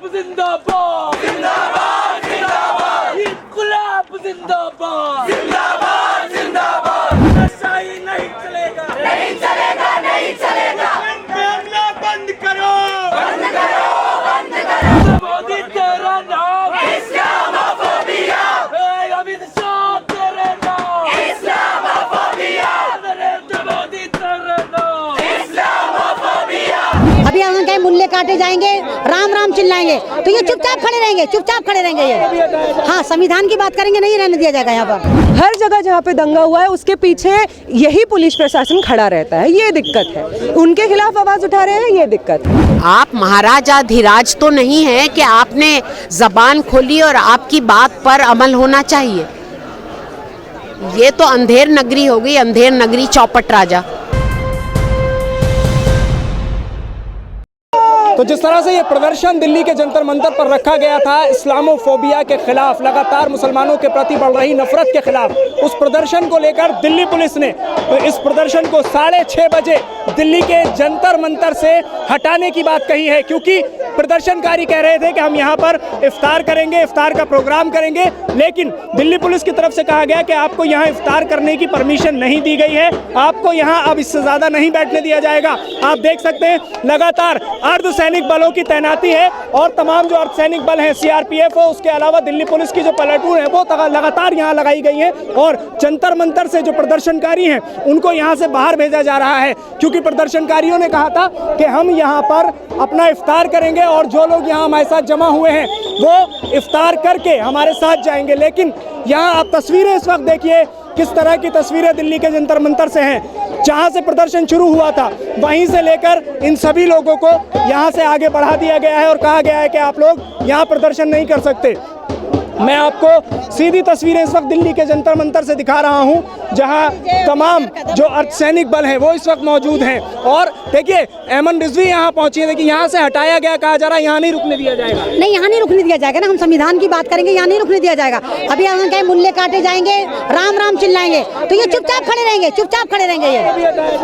जिंदाबाद जिंदाबाद जिंदाबाद इनकलाब जिंदाबाद जिंदाबाद जिंदाबाद नशा ही नहीं चलेगा नहीं चलेगा नहीं चलेगा बंद करो बंद करो बंद करो मोदी तेरा नाम इस्लामोफोबिया अमित शाह तेरा नाम इस्लामोफोबिया नरेंद्र मोदी तेरा नाम इस्लामोफोबिया। अभी हम कहीं मुल्ले काटे जाएंगे, राम राम चिल्लाएंगे तो ये चुपचाप खड़े रहेंगे ये। हाँ, संविधान की बात करेंगे, नहीं रहने दिया जाएगा यहाँ पर। हर जगह जहाँ पे दंगा हुआ है उसके पीछे यही पुलिस प्रशासन खड़ा रहता है, ये दिक्कत है। उनके खिलाफ आवाज उठा रहे हैं, ये दिक्कत है। आप महाराजा धीराज तो नहीं है कि आपने जबान खोली और आपकी बात पर अमल होना चाहिए। ये तो अंधेर नगरी हो गई, अंधेर नगरी चौपट राजा। तो जिस तरह से ये प्रदर्शन दिल्ली के जंतर मंतर पर रखा गया था, इस्लामोफोबिया के खिलाफ, लगातार मुसलमानों के प्रति बढ़ रही नफरत के खिलाफ, उस प्रदर्शन को लेकर दिल्ली पुलिस ने इस प्रदर्शन को 6:30 बजे दिल्ली के जंतर मंतर से हटाने की बात कही है, क्योंकि प्रदर्शनकारी कह रहे थे कि हम यहाँ पर इफ्तार करेंगे, इफ्तार का प्रोग्राम करेंगे, लेकिन दिल्ली पुलिस की तरफ से कहा गया कि आपको यहाँ इफ्तार करने की परमिशन नहीं दी गई है, आपको यहाँ अब इससे ज़्यादा नहीं बैठने दिया जाएगा। आप देख सकते हैं लगातार अर्धसैनिक बलों की तैनाती है और तमाम जो अर्धसैनिक बल हैं, सीआरपीएफ हो, उसके अलावा दिल्ली पुलिस की जो प्लाटून है वो लगातार यहाँ लगाई गई है और जंतर मंतर से जो प्रदर्शनकारी हैं उनको यहाँ से बाहर भेजा जा रहा है, क्योंकि प्रदर्शनकारियों ने कहा था कि हम यहाँ पर अपना इफ्तार करेंगे और जो लोग यहाँ हमारे साथ जमा हुए हैं वो इफ्तार करके हमारे साथ जाएंगे। लेकिन यहाँ आप तस्वीरें इस वक्त देखिए, किस तरह की तस्वीरें दिल्ली के जंतर मंतर से हैं। जहाँ से प्रदर्शन शुरू हुआ था वहीं से लेकर इन सभी लोगों को यहाँ से आगे बढ़ा दिया गया है और कहा गया है कि आप लोग यहाँ प्रदर्शन नहीं कर सकते। मैं आपको सीधी तस्वीरें इस वक्त दिल्ली के जंतर मंतर से दिखा रहा हूं, जहां तमाम जो अर्धसैनिक बल हैं वो इस वक्त मौजूद हैं और देखिए एमन रिजवी यहां पहुंची है। देखिए यहाँ से हटाया गया, कहा जा रहा है यहाँ नहीं रुकने दिया जाएगा। नहीं, यहाँ नहीं रुकने दिया जाएगा ना, हम संविधान की बात करेंगे, यहाँ नहीं रुकने दिया जाएगा। अभी हम कहीं मुल्ले काटे जाएंगे, राम राम चिल्लाएंगे तो ये चुपचाप खड़े रहेंगे ये।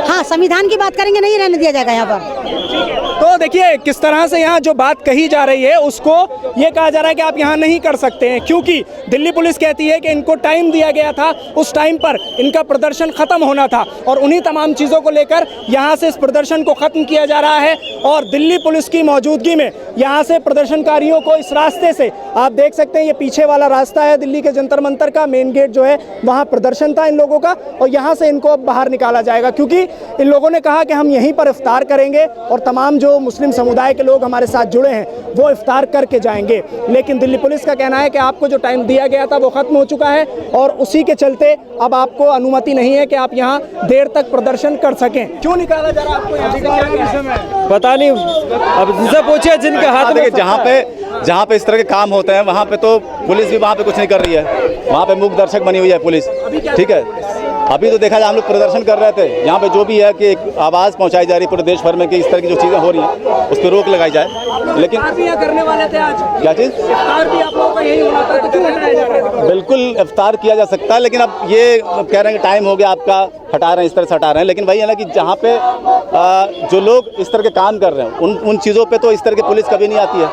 हाँ, संविधान की बात करेंगे, नहीं रहने दिया जाएगा यहाँ पर। तो देखिए किस तरह से यहाँ जो बात कही जा रही है उसको ये कहा जा रहा है कि आप यहाँ नहीं कर सकते हैं, क्योंकि दिल्ली पुलिस कहती है कि इनको टाइम दिया गया था, उस टाइम पर इनका प्रदर्शन खत्म होना था और उन्हीं तमाम चीज़ों को लेकर यहाँ से इस प्रदर्शन को खत्म किया जा रहा है। और दिल्ली पुलिस की मौजूदगी में यहाँ से प्रदर्शनकारियों को इस रास्ते से, आप देख सकते हैं ये पीछे वाला रास्ता है दिल्ली के जंतर मंतर का, मेन गेट जो है वहाँ प्रदर्शन था इन लोगों का और यहाँ से इनको अब बाहर निकाला जाएगा, क्योंकि इन लोगों ने कहा कि हम यहीं पर इफ्तार करेंगे और तमाम जो मुस्लिम समुदाय के लोग हमारे साथ जुड़े हैं वो इफ्तार करके जाएंगे। लेकिन दिल्ली पुलिस का कहना है कि आपको जो टाइम दिया गया था वो खत्म हो चुका है और उसी के चलते अब आपको अनुमति नहीं है कि आप यहाँ देर तक प्रदर्शन कर सकें। क्यों निकाला जा रहा है आपको यहाँ से? पता नहीं, अब जिनसे पूछे जिनके हाथ में। जहाँ पे इस तरह के काम होते हैं वहाँ पे तो पुलिस भी वहाँ पे कुछ नहीं कर रही है, वहाँ पे मूक दर्शक बनी हुई है पुलिस। ठीक है, अभी तो देखा जाए हम लोग प्रदर्शन कर रहे थे, यहाँ पे जो भी है कि एक आवाज़ पहुँचाई जा रही है पूरे देश भर में कि इस तरह की जो चीज़ें हो रही हैं उस पर रोक लगाई जाए। लेकिन करने वाले थे आज क्या चीज़ इफ्तार भी आप लोगों का यही होना था, तो क्यों हटाया जा रहा है? बिल्कुल इफ्तार किया जा सकता है, लेकिन अब ये कह रहे हैं कि टाइम हो गया आपका, हटा रहे हैं, इस तरह से हटा रहे हैं। लेकिन वही है ना कि जहाँ पे जो लोग इस तरह के काम कर रहे हैं उन चीज़ों पे तो इस तरह की पुलिस कभी नहीं आती है।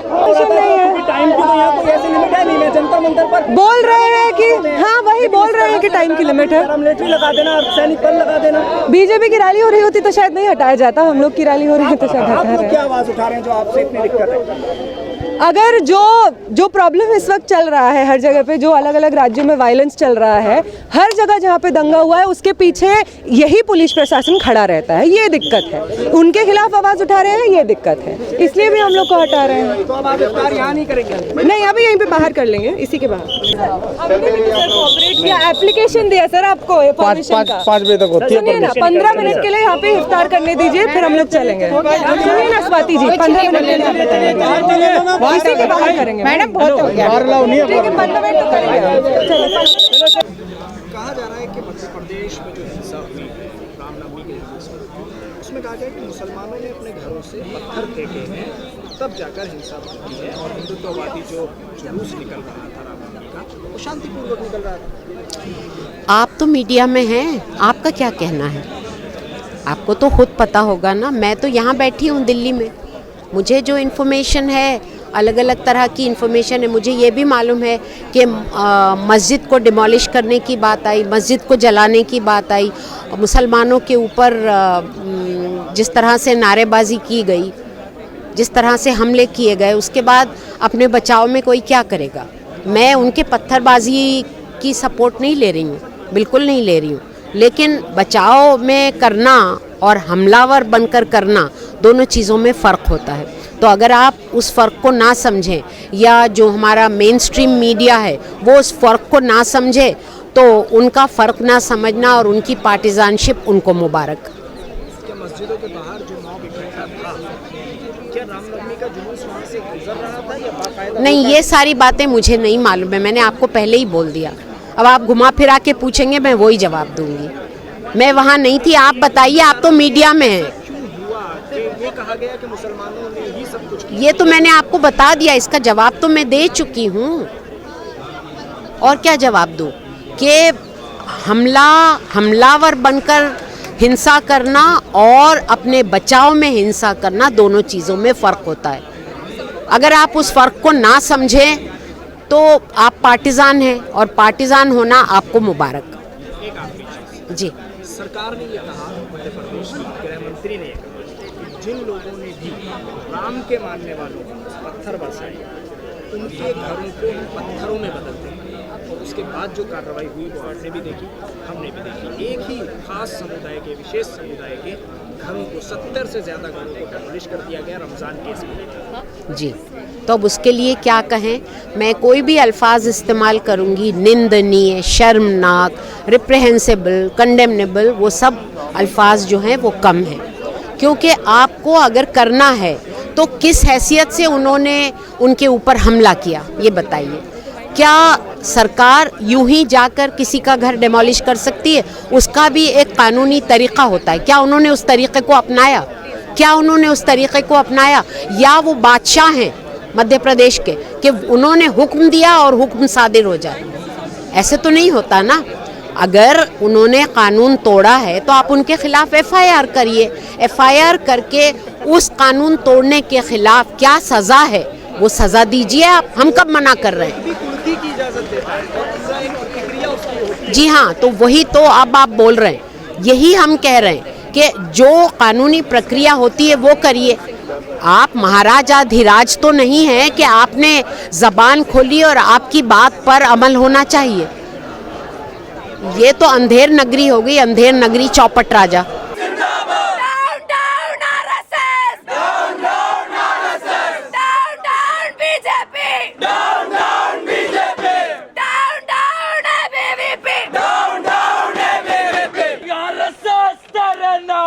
टाइम की तो यहाँ कोई ऐसी लिमिट है नहीं, मैं जंतर मंतर पर बोल रहे हैं कि हाँ, वही बोल रहे हैं कि टाइम की लिमिट है। मिलिट्री लगा देना, सैनिक बल लगा देना। बीजेपी की रैली हो रही होती तो शायद नहीं हटाया जाता, हम लोग की रैली हो रही है तो शायद हटा रहे हैं। क्या आवाज़ उठा रहे हैं जो आपसे इतनी दिक्कत है? अगर जो प्रॉब्लम इस वक्त चल रहा है हर जगह पे, जो अलग अलग राज्यों में वायलेंस चल रहा है, हर जगह जहाँ पे दंगा हुआ है उसके पीछे यही पुलिस प्रशासन खड़ा रहता है, ये दिक्कत है। उनके खिलाफ आवाज उठा रहे हैं, ये दिक्कत है, इसलिए भी हम लोग को हटा रहे हैं। तो अब आप इफ्तार यहाँ नहीं करेंगे? नहीं, अभी यहीं पे बाहर कर लेंगे, इसी के बाहर। हमने भी सर कोऑपरेट किया, एप्लीकेशन दिया सर आपको 5 बजे तक होती है। सुनिए ना, 15 मिनट के लिए यहाँ पे इफ्तार करने दीजिए, फिर हम लोग चलेंगे। सुनिए ना स्वाति जी, 15 मिनट के लिए इसी के बाहर करेंगे। मैडम बहुत हो गया, ठीक है, 15 मिनट तो करेंगे। कहा जा रहा है कि मध्य प्रदेश में जो हिंसा हुई है रामनवमी के दिन, उसमें कहा गया कि मुसलमानों ने अपने घरों से पत्थर फेंके हैं, तब जाकर हिंसा बढ़ी है और हिंदुत्ववादी जो जुलूस निकल रहा था रामनवमी का वो शांतिपूर्वक निकल रहा था। आप तो मीडिया में हैं, आपका क्या कहना है? आपको तो खुद पता होगा ना। मैं तो यहाँ बैठी हूँ दिल्ली में, मुझे जो इन्फॉर्मेशन है अलग अलग तरह की इन्फॉर्मेशन है। मुझे ये भी मालूम है कि मस्जिद को डिमोलिश करने की बात आई, मस्जिद को जलाने की बात आई, मुसलमानों के ऊपर जिस तरह से नारेबाजी की गई, जिस तरह से हमले किए गए, उसके बाद अपने बचाव में कोई क्या करेगा। मैं उनके पत्थरबाजी की सपोर्ट नहीं ले रही हूँ, बिल्कुल नहीं ले रही हूँ, लेकिन बचाव में करना और हमलावर बनकर करना, दोनों चीज़ों में फ़र्क होता है। तो अगर आप उस फ़र्क को ना समझें, या जो हमारा मेन स्ट्रीम मीडिया है वो उस फ़र्क को ना समझे, तो उनका फ़र्क ना समझना और उनकी पार्टिजानशिप उनको मुबारक। मस्जिदों के बाहर जो मॉब इकट्ठा था, क्या रामनवमी का जुलूस वहाँ से गुजर रहा था या बाकायदा? नहीं, ये सारी बातें मुझे नहीं मालूम है, मैंने आपको पहले ही बोल दिया। अब आप घुमा फिरा के पूछेंगे, मैं वही जवाब दूंगी। मैं वहाँ नहीं थी, आप बताइए, आप तो मीडिया में हैं। क्यों हुआ कि ये कहा गया कि मुसलमानों ने ही सब कुछ किया? ये तो मैंने आपको बता दिया, इसका जवाब तो मैं दे चुकी हूँ। और क्या जवाब दूँ कि हमलावर बनकर हिंसा करना और अपने बचाव में हिंसा करना, दोनों चीज़ों में फ़र्क होता है। अगर आप उस फ़र्क को ना समझें तो आप पार्टिजान हैं, और पार्टिजान होना आपको मुबारक। एक आखिरी चीज़, जी, सरकार ने ये कहा, मध्य प्रदेश के गृह मंत्री ने ये कहा कि जिन लोगों ने भी राम के मानने वालों को पत्थर बरसाए, उनके घरों को हम पत्थरों में बदल देंगे। और उसके बाद जो कार्रवाई हुई वो आपने भी देखी, हमने भी देखी। एक ही खास समुदाय के, विशेष समुदाय के घरों को, 70 से ज़्यादा घरों को डिमोलिश कर दिया गया रमज़ान केस में। जी, तो अब उसके लिए क्या कहें, मैं कोई भी अल्फाज इस्तेमाल करूंगी, निंदनीय, शर्मनाक, रिप्रेहेंसिबल, कंडेमनेबल, वो सब अल्फाज जो हैं वो कम हैं। क्योंकि आपको अगर करना है तो किस हैसियत से उन्होंने उनके ऊपर हमला किया, ये बताइए। क्या सरकार यूं ही जाकर किसी का घर डिमोलिश कर सकती है? उसका भी एक कानूनी तरीक़ा होता है। क्या उन्होंने उस तरीक़े को अपनाया? क्या उन्होंने उस तरीक़े को अपनाया? या वो बादशाह हैं मध्य प्रदेश के कि उन्होंने हुक्म दिया और हुक्म सादिर हो जाए? ऐसे तो नहीं होता ना। अगर उन्होंने कानून तोड़ा है तो आप उनके खिलाफ FIR करिए। FIR करके उस कानून तोड़ने के खिलाफ क्या सज़ा है वो सज़ा दीजिए आप। हम कब मना कर रहे हैं? की इजाज़त देता है और पूरा एक प्रतिक्रिया उसकी होती है। जी हाँ, तो वही तो अब आप बोल रहे हैं, यही हम कह रहे हैं कि जो कानूनी प्रक्रिया होती है वो करिए। आप महाराजाधिराज तो नहीं हैं कि आपने ज़बान खोली और आपकी बात पर अमल होना चाहिए। ये तो अंधेर नगरी हो गई, अंधेर नगरी चौपट राजा। RSS terreno!